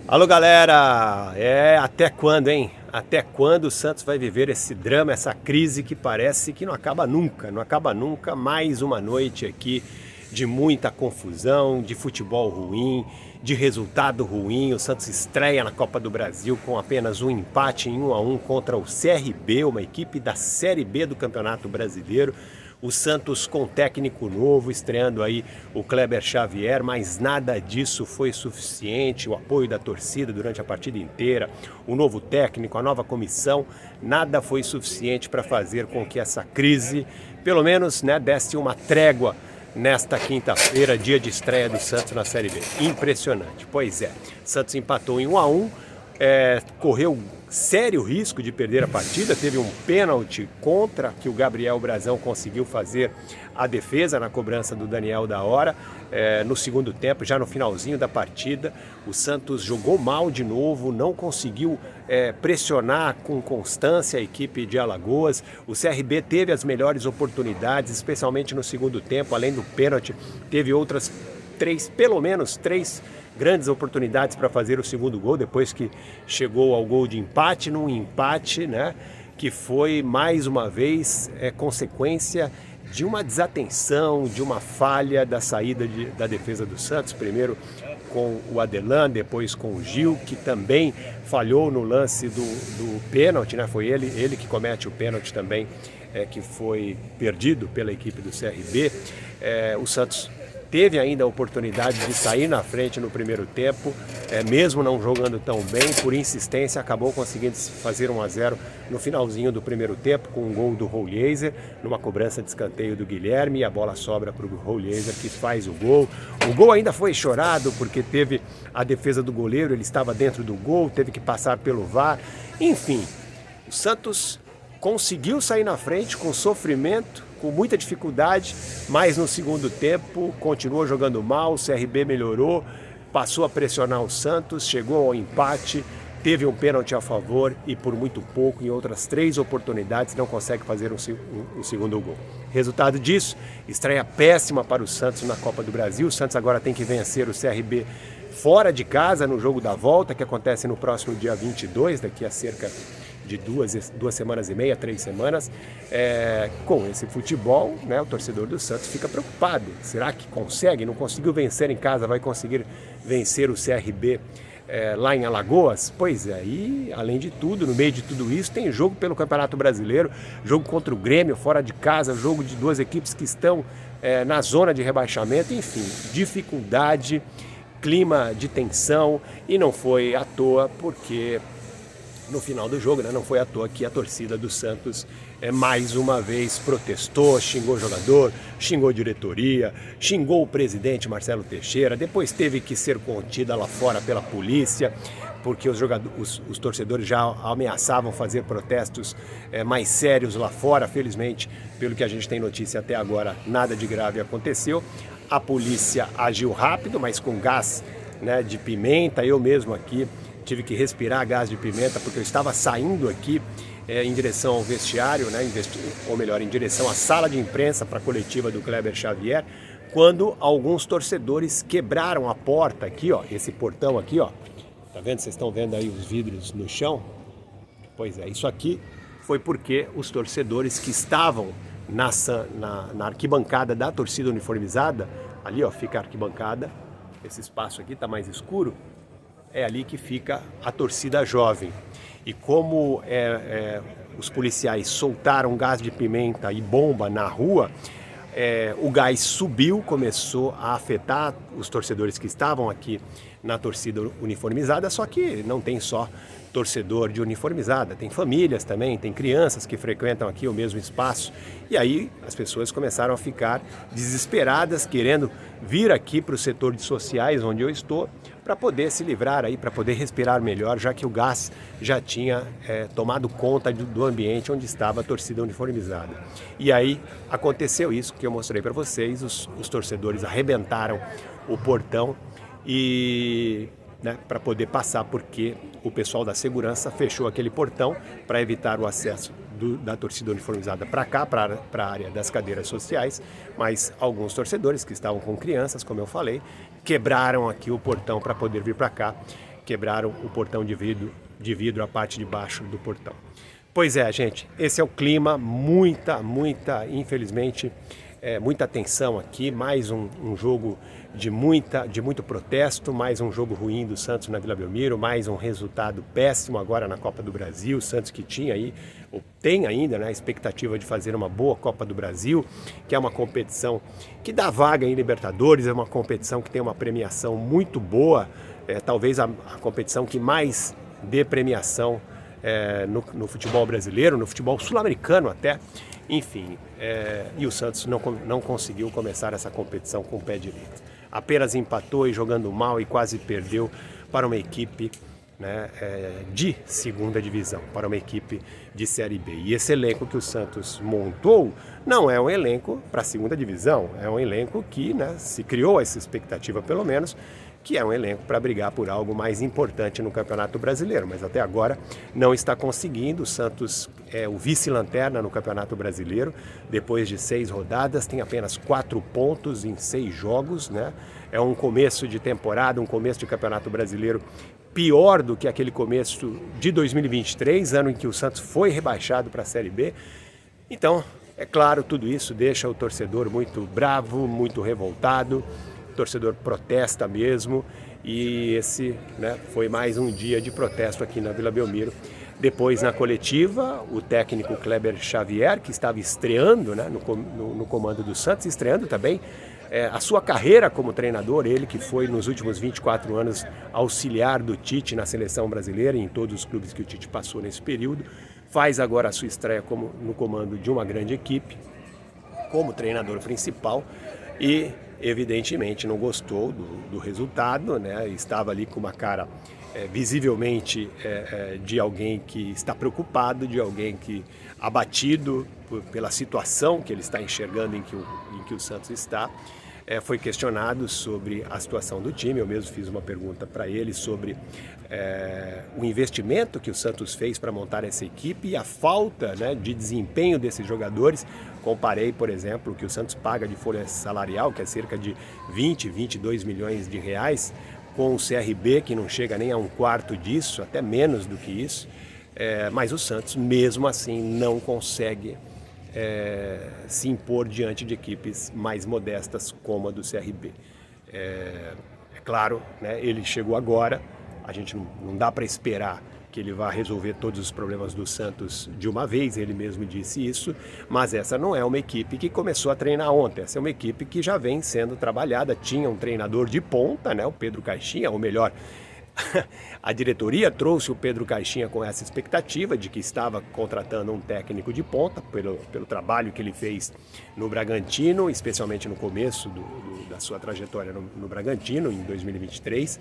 Alô, galera! Até quando, hein? Até quando o Santos vai viver esse drama, essa crise que parece que não acaba nunca, não acaba nunca. Mais uma noite aqui de muita confusão, de futebol ruim, de resultado ruim. O Santos estreia na Copa do Brasil com apenas um empate em 1-1 contra o CRB, uma equipe da Série B do Campeonato Brasileiro. O Santos com técnico novo, estreando aí o Kleber Xavier, mas nada disso foi suficiente. O apoio da torcida durante a partida inteira, o novo técnico, a nova comissão, nada foi suficiente para fazer com que essa crise, pelo menos, desse uma trégua nesta quinta-feira, dia de estreia do Santos na Série B. Impressionante. Pois é, Santos empatou em 1-1, correu sério risco de perder a partida, teve um pênalti contra que o Gabriel Brazão conseguiu fazer a defesa na cobrança do Daniel da Hora. No segundo tempo, já no finalzinho da partida, o Santos jogou mal de novo, não conseguiu pressionar com constância a equipe de Alagoas. O CRB teve as melhores oportunidades, especialmente no segundo tempo, além do pênalti, teve outras pelo menos três grandes oportunidades para fazer o segundo gol, depois que chegou ao gol de empate, num empate, que foi mais uma vez consequência de uma desatenção, de uma falha da saída da defesa do Santos, primeiro com o Adelan, depois com o Gil, que também falhou no lance do pênalti, foi ele que comete o pênalti também, que foi perdido pela equipe do CRB. O Santos teve ainda a oportunidade de sair na frente no primeiro tempo, mesmo não jogando tão bem, por insistência acabou conseguindo fazer 1-0 no finalzinho do primeiro tempo, com um gol do Rollieser, numa cobrança de escanteio do Guilherme, e a bola sobra para o Rollieser, que faz o gol. O gol ainda foi chorado, porque teve a defesa do goleiro, ele estava dentro do gol, teve que passar pelo VAR. Enfim, o Santos conseguiu sair na frente com sofrimento, com muita dificuldade, mas no segundo tempo continuou jogando mal. O CRB melhorou, passou a pressionar o Santos, chegou ao empate, teve um pênalti a favor e por muito pouco, em outras 3 oportunidades, não consegue fazer um segundo gol. Resultado disso, estreia péssima para o Santos na Copa do Brasil. O Santos agora tem que vencer o CRB fora de casa no jogo da volta, que acontece no próximo dia 22, daqui a cerca de 2 semanas e meia, 3 semanas. Com esse futebol, o torcedor do Santos fica preocupado. Será que consegue? Não conseguiu vencer em casa, vai conseguir vencer o CRB lá em Alagoas? Pois é, e além de tudo, no meio de tudo isso, tem jogo pelo Campeonato Brasileiro, jogo contra o Grêmio fora de casa, jogo de 2 equipes que estão na zona de rebaixamento. Enfim, dificuldade, clima de tensão, e não foi à toa, porque no final do jogo, não foi à toa que a torcida do Santos mais uma vez protestou, xingou o jogador, xingou a diretoria, xingou o presidente Marcelo Teixeira, depois teve que ser contida lá fora pela polícia, porque os torcedores já ameaçavam fazer protestos mais sérios lá fora. Felizmente, pelo que a gente tem notícia até agora, nada de grave aconteceu. A polícia agiu rápido, mas com gás de pimenta. Eu mesmo aqui tive que respirar gás de pimenta, porque eu estava saindo aqui em direção ao vestiário, ou melhor, em direção à sala de imprensa para a coletiva do Kleber Xavier, quando alguns torcedores quebraram a porta aqui, esse portão aqui, tá vendo? Vocês estão vendo aí os vidros no chão? Pois é, isso aqui foi porque os torcedores que estavam na arquibancada da torcida uniformizada, ali fica a arquibancada, esse espaço aqui está mais escuro, é ali que fica a torcida jovem. E como os policiais soltaram gás de pimenta e bomba na rua, o gás subiu, começou a afetar os torcedores que estavam aqui na torcida uniformizada, só que não tem só torcedor de uniformizada, tem famílias também, tem crianças que frequentam aqui o mesmo espaço, e aí as pessoas começaram a ficar desesperadas, querendo vir aqui para o setor de sociais, onde eu estou, para poder se livrar aí, para poder respirar melhor, já que o gás já tinha tomado conta do ambiente onde estava a torcida uniformizada. E aí aconteceu isso que eu mostrei para vocês, os torcedores arrebentaram o portão e para poder passar, porque o pessoal da segurança fechou aquele portão para evitar o acesso da torcida uniformizada para cá, para a área das cadeiras sociais, mas alguns torcedores que estavam com crianças, como eu falei, quebraram aqui o portão para poder vir para cá. quebraram o portão de vidro, a parte de baixo do portão. Pois é, gente, esse é o clima, infelizmente, muita tensão aqui, mais um jogo de muito protesto, mais um jogo ruim do Santos na Vila Belmiro, mais um resultado péssimo agora na Copa do Brasil. O Santos que tinha aí, ou tem ainda, né, a expectativa de fazer uma boa Copa do Brasil, que é uma competição que dá vaga em Libertadores, é uma competição que tem uma premiação muito boa, talvez a competição que mais dê premiação no futebol brasileiro, no futebol sul-americano até, enfim, e o Santos não conseguiu começar essa competição com o pé direito. Apenas empatou e jogando mal e quase perdeu para uma equipe, né, de segunda divisão, para uma equipe de Série B. E esse elenco que o Santos montou não é um elenco para a segunda divisão, é um elenco que, né, se criou essa expectativa pelo menos, que é um elenco para brigar por algo mais importante no Campeonato Brasileiro, mas até agora não está conseguindo. O Santos é o vice-lanterna no Campeonato Brasileiro, depois de 6 rodadas, tem apenas 4 pontos em 6 jogos, né? É um começo de temporada, um começo de Campeonato Brasileiro pior do que aquele começo de 2023, ano em que o Santos foi rebaixado para a Série B. Então, é claro, tudo isso deixa o torcedor muito bravo, muito revoltado. O torcedor protesta mesmo, e esse, né, foi mais um dia de protesto aqui na Vila Belmiro. Depois, na coletiva, o técnico Kleber Xavier, que estava estreando, né, no comando do Santos, estreando também a sua carreira como treinador, ele que foi nos últimos 24 anos auxiliar do Tite na seleção brasileira e em todos os clubes que o Tite passou nesse período, faz agora a sua estreia no comando de uma grande equipe, como treinador principal, e evidentemente não gostou do resultado, né? Estava ali com uma cara visivelmente de alguém que está preocupado, de alguém que abatido pela situação que ele está enxergando em que o Santos está. Foi questionado sobre a situação do time. Eu mesmo fiz uma pergunta para ele sobre o investimento que o Santos fez para montar essa equipe e a falta, né, de desempenho desses jogadores. Comparei, por exemplo, o que o Santos paga de folha salarial, que é cerca de 22 milhões de reais, com o CRB, que não chega nem a um quarto disso, até menos do que isso. Mas o Santos, mesmo assim, não consegue se impor diante de equipes mais modestas como a do CRB. É claro, né, ele chegou agora, a gente não dá para esperar que ele vá resolver todos os problemas do Santos de uma vez, ele mesmo disse isso, mas essa não é uma equipe que começou a treinar ontem, essa é uma equipe que já vem sendo trabalhada, tinha um treinador de ponta, né, o Pedro Caixinha, ou melhor, a diretoria trouxe o Pedro Caixinha com essa expectativa de que estava contratando um técnico de ponta pelo trabalho que ele fez no Bragantino, especialmente no começo da sua trajetória no Bragantino, em 2023,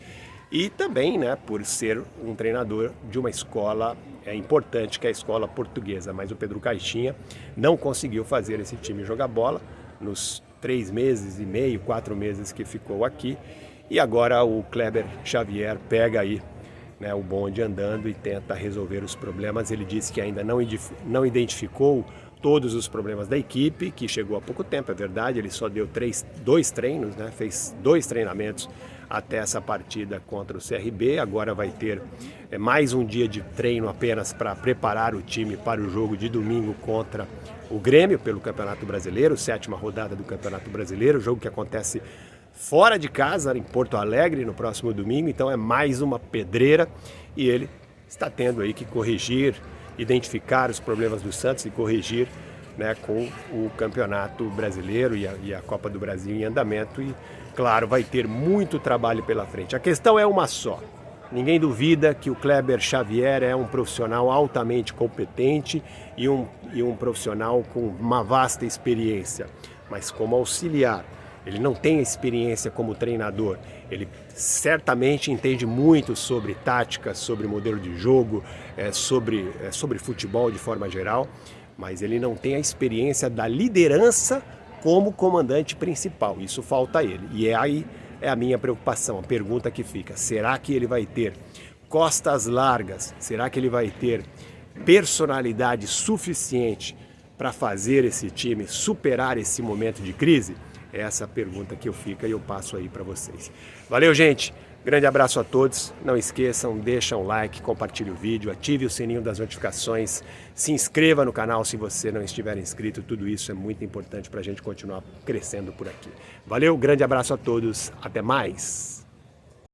e também, né, por ser um treinador de uma escola importante, que é a escola portuguesa. Mas o Pedro Caixinha não conseguiu fazer esse time jogar bola nos 3 meses e meio, 4 meses que ficou aqui. E agora o Kleber Xavier pega aí, né, o bonde andando e tenta resolver os problemas. Ele disse que ainda não identificou todos os problemas da equipe, que chegou há pouco tempo, é verdade, ele só deu 2 treinos, né, fez 2 treinamentos até essa partida contra o CRB. Agora vai ter mais um dia de treino apenas para preparar o time para o jogo de domingo contra o Grêmio pelo Campeonato Brasileiro, 7ª rodada do Campeonato Brasileiro, jogo que acontece fora de casa, em Porto Alegre, no próximo domingo. Então é mais uma pedreira e ele está tendo aí que corrigir, identificar os problemas do Santos e corrigir, né, com o Campeonato Brasileiro e a Copa do Brasil em andamento. E, claro, vai ter muito trabalho pela frente. A questão é uma só. Ninguém duvida que o Kleber Xavier é um profissional altamente competente e um profissional com uma vasta experiência. Mas como auxiliar, ele não tem experiência como treinador. Ele certamente entende muito sobre tática, sobre modelo de jogo, sobre futebol de forma geral, mas ele não tem a experiência da liderança como comandante principal. Isso falta a ele. E aí é a minha preocupação, a pergunta que fica: será que ele vai ter costas largas? Será que ele vai ter personalidade suficiente para fazer esse time superar esse momento de crise? É essa a pergunta que eu fico e eu passo aí para vocês. Valeu, gente! Grande abraço a todos, não esqueçam, deixa um like, compartilhe o vídeo, ative o sininho das notificações, se inscreva no canal se você não estiver inscrito, tudo isso é muito importante para a gente continuar crescendo por aqui. Valeu, grande abraço a todos, até mais!